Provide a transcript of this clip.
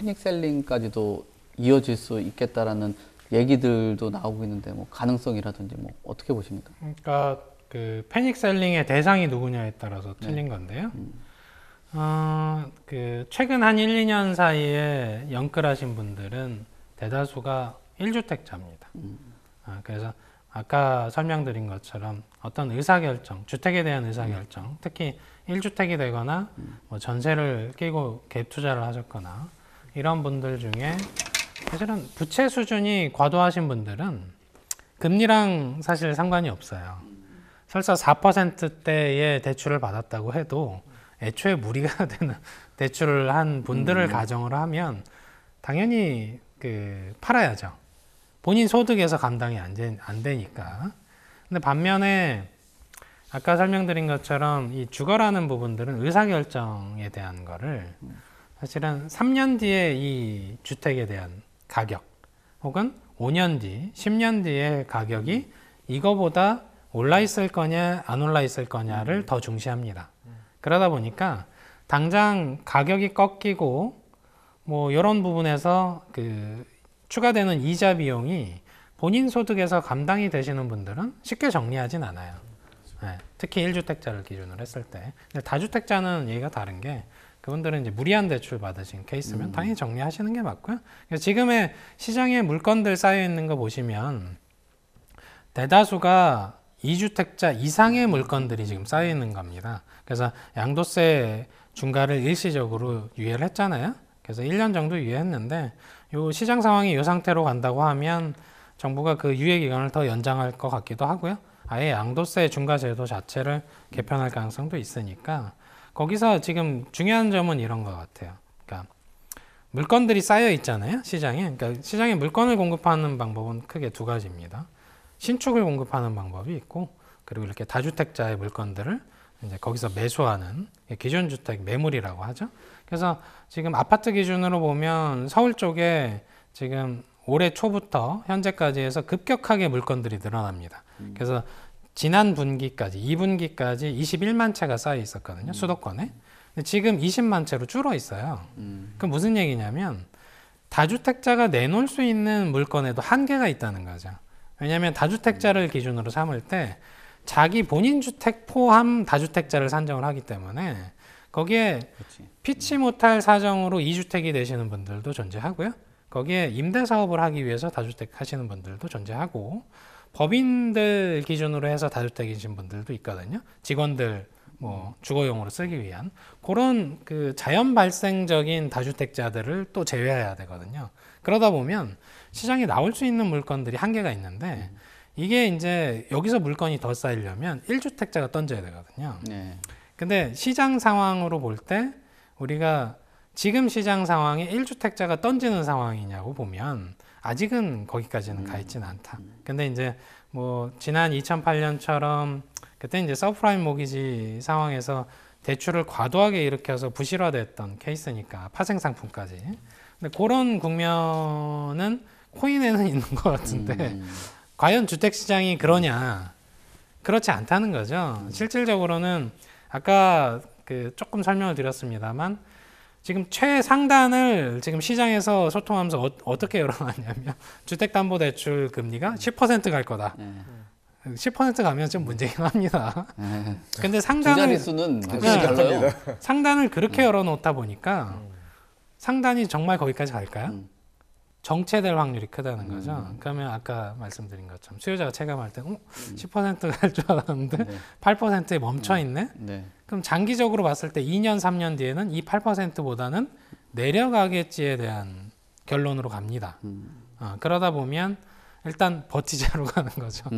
패닉셀링까지도 이어질 수 있겠다라는 얘기들도 나오고 있는데 뭐 가능성이라든지 뭐 어떻게 보십니까? 그러니까 그 패닉셀링의 대상이 누구냐에 따라서 틀린 건데요. 그 최근 한 1, 2년 사이에 영끌하신 분들은 대다수가 1주택자입니다. 그래서 아까 설명드린 것처럼 어떤 의사결정, 주택에 대한 의사결정, 특히 1주택이 되거나 뭐 전세를 끼고 갭 투자를 하셨거나 이런 분들 중에 사실은 부채 수준이 과도하신 분들은 금리랑 사실 상관이 없어요. 설사 4%대의 대출을 받았다고 해도 애초에 무리가 되는 대출을 한 분들을 가정으로 하면 당연히 그 팔아야죠. 본인 소득에서 감당이 안 되니까. 근데 반면에 아까 설명드린 것처럼 이 주거라는 부분들은 의사결정에 대한 거를 사실은 3년 뒤에 이 주택에 대한 가격 혹은 5년 뒤, 10년 뒤의 가격이 이거보다 올라 있을 거냐 안 올라 있을 거냐를 더 중시합니다. 그러다 보니까 당장 가격이 꺾이고 뭐 이런 부분에서 그 추가되는 이자 비용이 본인 소득에서 감당이 되시는 분들은 쉽게 정리하진 않아요. 네, 특히 1주택자를 기준으로 했을 때. 근데 다주택자는 얘기가 다른 게 그분들은 이제 무리한 대출 받으신 케이스면 당연히 정리하시는 게 맞고요. 지금의 시장에 물건들 쌓여 있는 거 보시면 대다수가 2주택자 이상의 물건들이 지금 쌓여 있는 겁니다. 그래서 양도세 중과를 일시적으로 유예를 했잖아요. 그래서 1년 정도 유예했는데 요 시장 상황이 이 상태로 간다고 하면 정부가 그 유예 기간을 더 연장할 것 같기도 하고요. 아예 양도세 중과 제도 자체를 개편할 가능성도 있으니까 거기서 지금 중요한 점은 이런 것 같아요. 그러니까 물건들이 쌓여 있잖아요, 시장에. 그러니까 시장에 물건을 공급하는 방법은 크게 두 가지입니다. 신축을 공급하는 방법이 있고, 그리고 이렇게 다주택자의 물건들을 이제 거기서 매수하는 기존주택 매물이라고 하죠. 그래서 지금 아파트 기준으로 보면 서울 쪽에 지금 올해 초부터 현재까지 해서 급격하게 물건들이 늘어납니다. 그래서 지난 분기까지, 2분기까지 21만 채가 쌓여 있었거든요, 수도권에. 근데 지금 20만 채로 줄어 있어요. 그럼 무슨 얘기냐면 다주택자가 내놓을 수 있는 물건에도 한계가 있다는 거죠. 왜냐하면 다주택자를 기준으로 삼을 때 자기 본인 주택 포함 다주택자를 산정을 하기 때문에 거기에 피치 못할 사정으로 2주택이 되시는 분들도 존재하고요. 거기에 임대 사업을 하기 위해서 다주택 하시는 분들도 존재하고 법인들 기준으로 해서 다주택이신 분들도 있거든요. 직원들 뭐 주거용으로 쓰기 위한 그런 그 자연 발생적인 다주택자들을 또 제외해야 되거든요. 그러다 보면 시장에 나올 수 있는 물건들이 한계가 있는데 이게 이제 여기서 물건이 더 쌓이려면 1주택자가 던져야 되거든요. 근데 시장 상황으로 볼 때 우리가 지금 시장 상황에 1주택자가 던지는 상황이냐고 보면 아직은 거기까지는 가 있지는 않다. 근데 이제 뭐 지난 2008년처럼 그때 이제 서프라임 모기지 상황에서 대출을 과도하게 일으켜서 부실화됐던 케이스니까 파생 상품까지. 근데 그런 국면은 코인에는 있는 것 같은데 과연 주택 시장이 그러냐? 그렇지 않다는 거죠. 실질적으로는 아까 그 조금 설명을 드렸습니다만 지금 최상단을 지금 시장에서 소통하면서 어떻게 열어놨냐면 주택담보대출 금리가 10% 갈 거다. 10% 가면 좀 문제긴 합니다. 근데 상단을 두 자릿수는 확실히 달라요. 상단을 그렇게 열어놓다 보니까 상단이 정말 거기까지 갈까요? 정체될 확률이 크다는 거죠. 그러면 아까 말씀드린 것처럼 수요자가 체감할 때 10% 갈 줄 알았는데 8%에 멈춰 있네. 그럼 장기적으로 봤을 때 2년, 3년 뒤에는 이 8%보다는 내려가겠지에 대한 결론으로 갑니다. 그러다 보면 일단 버티자로 가는 거죠.